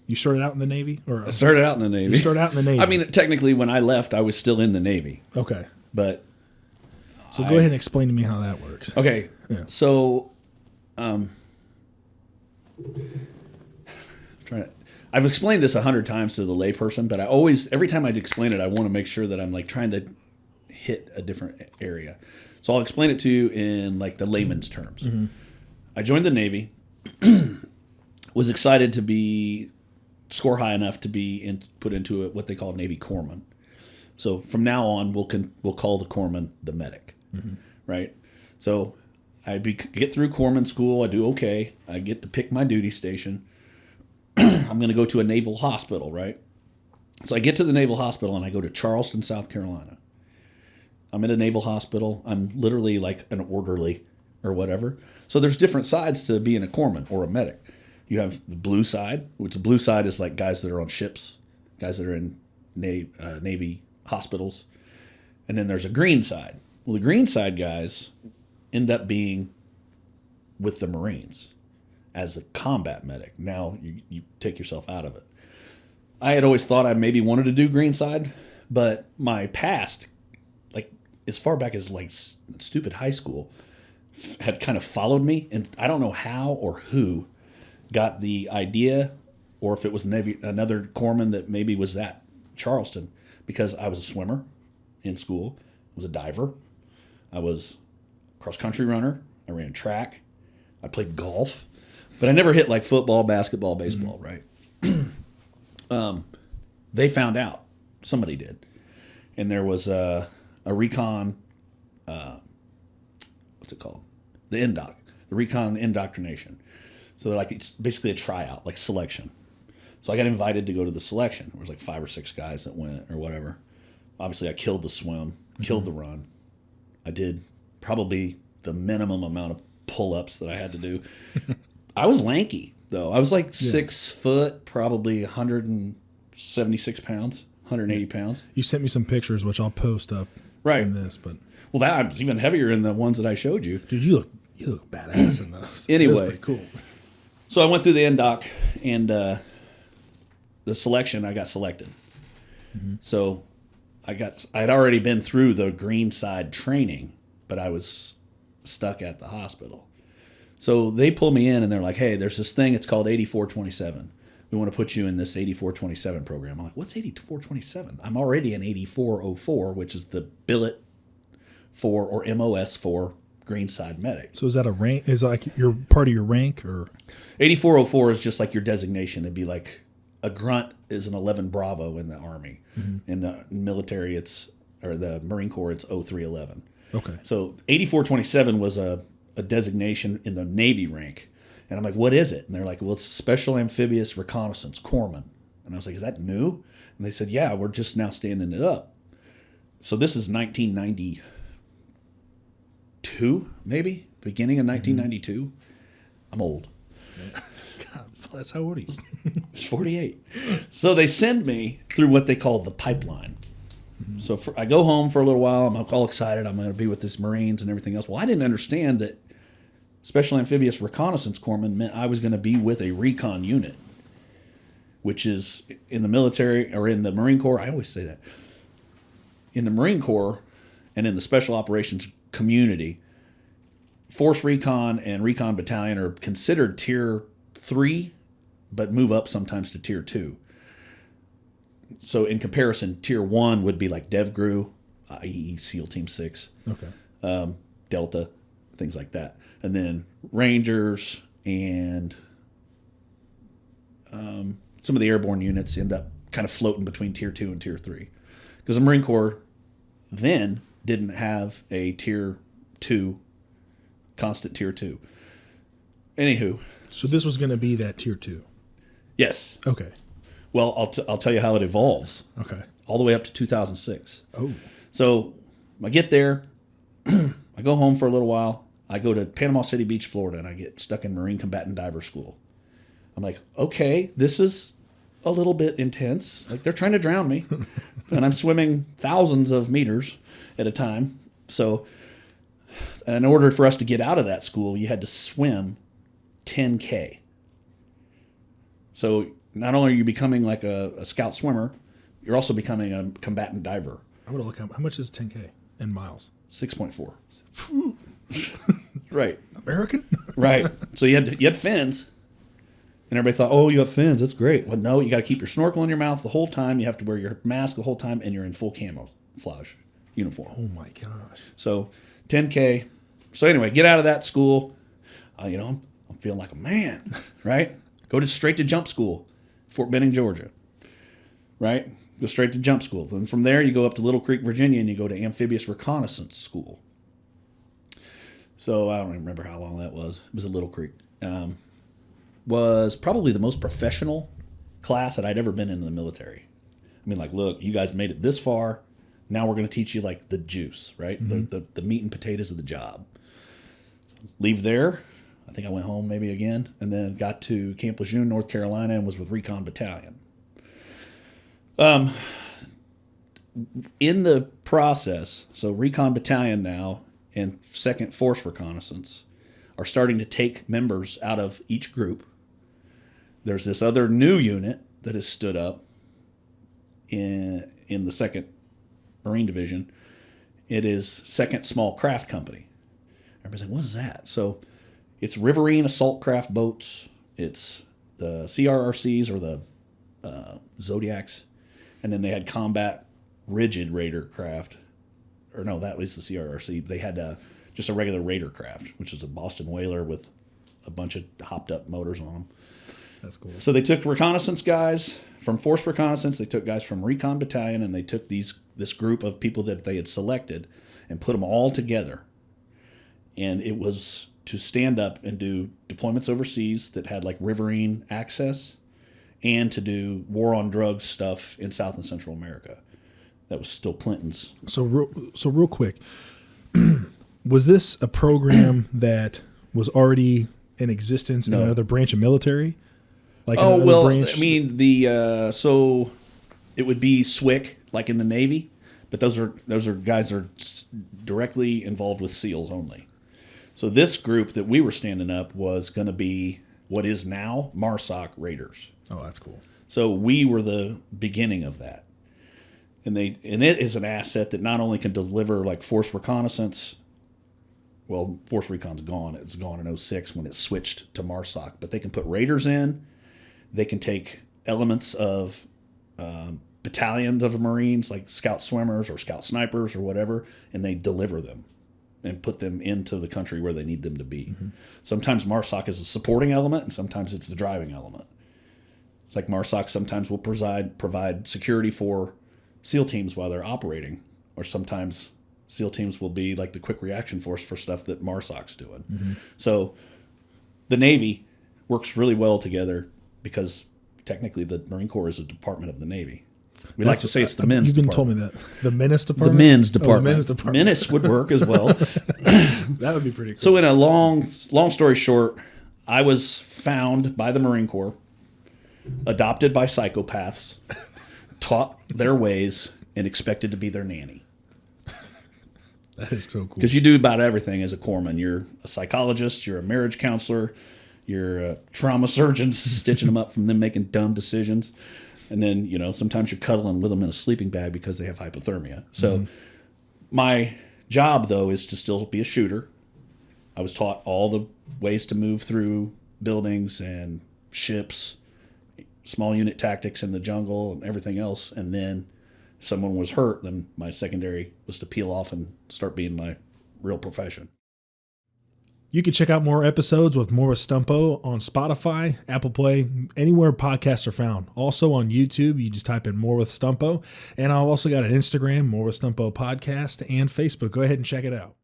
You started out in the Navy? Or I started out in the Navy. You started out in the Navy. I mean, technically, when I left, I was still in the Navy. Okay. But so go ahead and explain to me how that works. Okay. Yeah. So, I've explained this 100 times to the layperson, but every time I explain it, I want to make sure that I'm like trying to hit a different area. So I'll explain it to you in like the layman's terms. Mm-hmm. I joined the Navy, was excited to score high enough to be put into what they call Navy corpsman. So from now on, we'll call the corpsman the medic, right? So I get through corpsman school. I do okay. I get to pick my duty station. I'm going to go to a naval hospital, right? So I get to the naval hospital and I go to Charleston, South Carolina. I'm in a naval hospital. I'm literally like an orderly or whatever. So there's different sides to being a corpsman or a medic. You have the blue side, which the blue side is like guys that are on ships, guys that are in Navy hospitals. And then there's a green side. Well, the green side guys end up being with the Marines as a combat medic. Now you take yourself out of it. I had always thought I maybe wanted to do green side, but my past, like as far back as like stupid high school, had kind of followed me. And I don't know how or who got the idea, or if it was another corpsman that maybe was at Charleston, because I was a swimmer in school, I was a diver, I was a cross-country runner, I ran track, I played golf, but I never hit like football, basketball, baseball, right? They found out. Somebody did. And there was a recon, what's it called? The indoc, the recon indoctrination. So they're like, it's basically a tryout, like selection. So I got invited to go to the selection. There was like 5 or 6 guys that went or whatever. Obviously, I killed the swim, killed the run. I did probably the minimum amount of pull-ups that I had to do. I was lanky, though. I was like 6 foot, probably 176 pounds, 180 pounds. You sent me some pictures, which I'll post up in this. But well, I'm even heavier in the ones that I showed you. Dude, you look badass in those. Anyway. That's pretty cool. So I went through the NDOC, and the selection, I got selected. Mm-hmm. So I'd already been through the green side training, but I was stuck at the hospital. So they pull me in and they're like, hey, there's this thing, it's called 8427. We want to put you in this 8427 program. I'm like, what's 8427? I'm already in 8404, which is the billet for, or MOS for, green side medic. So is that a rank? Is that like your part of your rank, or 8404 is just like your designation. It'd be like a grunt is an 11 Bravo in the Army. Mm-hmm. In the military, the Marine Corps, it's 0311. Okay. So 8427 was a designation in the Navy rank. And I'm like, what is it? And they're like, well, it's Special Amphibious Reconnaissance Corpsman. And I was like, is that new? And they said, yeah, we're just now standing it up. So this is 1992, maybe? Beginning of 1992. Mm-hmm. I'm old. God, that's how old he is. He's 48. So they send me through what they call the pipeline. Mm-hmm. So I go home for a little while. I'm all excited. I'm going to be with these Marines and everything else. Well, I didn't understand that Special Amphibious Reconnaissance Corpsman meant I was going to be with a recon unit, which is in the military or in the Marine Corps. I always say that. In the Marine Corps and in the Special Operations community, Force Recon and Recon Battalion are considered Tier 3, but move up sometimes to Tier 2. So in comparison, Tier 1 would be like DevGru, i.e. SEAL Team 6, Delta, things like that. And then Rangers and some of the airborne units end up kind of floating between Tier 2 and Tier 3. Because the Marine Corps then didn't have a Tier 2, constant Tier 2. Anywho. So this was going to be that Tier 2? Yes. Okay. Well, I'll tell you how it evolves. Okay. All the way up to 2006. Oh. So I get there. I go home for a little while. I go to Panama City Beach, Florida, and I get stuck in Marine Combatant Diver School. I'm like, okay, this is a little bit intense. Like, they're trying to drown me. And I'm swimming thousands of meters at a time. So in order for us to get out of that school, you had to swim 10K. So not only are you becoming like a scout swimmer, you're also becoming a combatant diver. I'm going to look how much is 10K in miles? 6.4. Right. American? Right. So you had fins. And everybody thought, oh, you have fins. That's great. Well, no, you got to keep your snorkel in your mouth the whole time. You have to wear your mask the whole time, and you're in full camouflage uniform. Oh, my gosh. So 10K. So anyway, get out of that school. I'm feeling like a man, right? Go straight to jump school, Fort Benning, Georgia, right? Go straight to jump school. Then from there, you go up to Little Creek, Virginia, and you go to amphibious reconnaissance school. So I don't even remember how long that was. It was at Little Creek. Was probably the most professional class that I'd ever been in the military. I mean, like, look, you guys made it this far. Now we're going to teach you, like, the juice, right? Mm-hmm. The meat and potatoes of the job. Leave there. I think I went home maybe again, and then got to Camp Lejeune, North Carolina, and was with Recon Battalion. In the process, so Recon Battalion now and 2nd Force Reconnaissance are starting to take members out of each group. There's this other new unit that has stood up in the 2nd Marine Division. It is 2nd Small Craft Company. Everybody's like, what is that? So it's riverine assault craft boats. It's the CRRCs or the Zodiacs. And then they had combat rigid raider craft. Or no, that was the CRRC. They had just a regular raider craft, which is a Boston whaler with a bunch of hopped up motors on them. That's cool. So they took reconnaissance guys from Force Reconnaissance. They took guys from Recon Battalion, and they took this group of people that they had selected and put them all together. And it was to stand up and do deployments overseas that had like riverine access, and to do war on drugs stuff in South and Central America. That was still Clinton's. So real quick, was this a program that was already in existence in another branch of military? Like branch? I mean so it would be SWCC, like in the Navy, but those are guys that are directly involved with SEALs only. So this group that we were standing up was going to be what is now MARSOC Raiders. Oh, that's cool. So we were the beginning of that. And it is an asset that not only can deliver like force reconnaissance. Well, Force Recon's gone. It's gone in 2006 when it switched to MARSOC. But they can put raiders in. They can take elements of battalions of Marines, like scout swimmers or scout snipers or whatever, and they deliver them and put them into the country where they need them to be. Mm-hmm. Sometimes MARSOC is a supporting element, and sometimes it's the driving element. It's like MARSOC sometimes will provide security for SEAL teams while they're operating, or sometimes SEAL teams will be like the quick reaction force for stuff that MARSOC's doing. Mm-hmm. So the Navy works really well together because technically the Marine Corps is a department of the Navy. We like to say it's the men's department. You've been told me that. The Menace Department? The men's department. Oh, the men's department. Menace would work as well. That would be pretty cool. So in a long story short, I was found by the Marine Corps, adopted by psychopaths, taught their ways, and expected to be their nanny. That is so cool. Because you do about everything as a corpsman. You're a psychologist, you're a marriage counselor, you're a trauma surgeon, stitching them up from them making dumb decisions. And then, sometimes you're cuddling with them in a sleeping bag because they have hypothermia. So my job, though, is to still be a shooter. I was taught all the ways to move through buildings and ships, small unit tactics in the jungle and everything else. And then if someone was hurt, then my secondary was to peel off and start being my real profession. You can check out more episodes with MwS Stumpo on Spotify, Apple Play, anywhere podcasts are found. Also on YouTube, you just type in MwS Stumpo. And I've also got an Instagram, MwS Stumpo Podcast, and Facebook. Go ahead and check it out.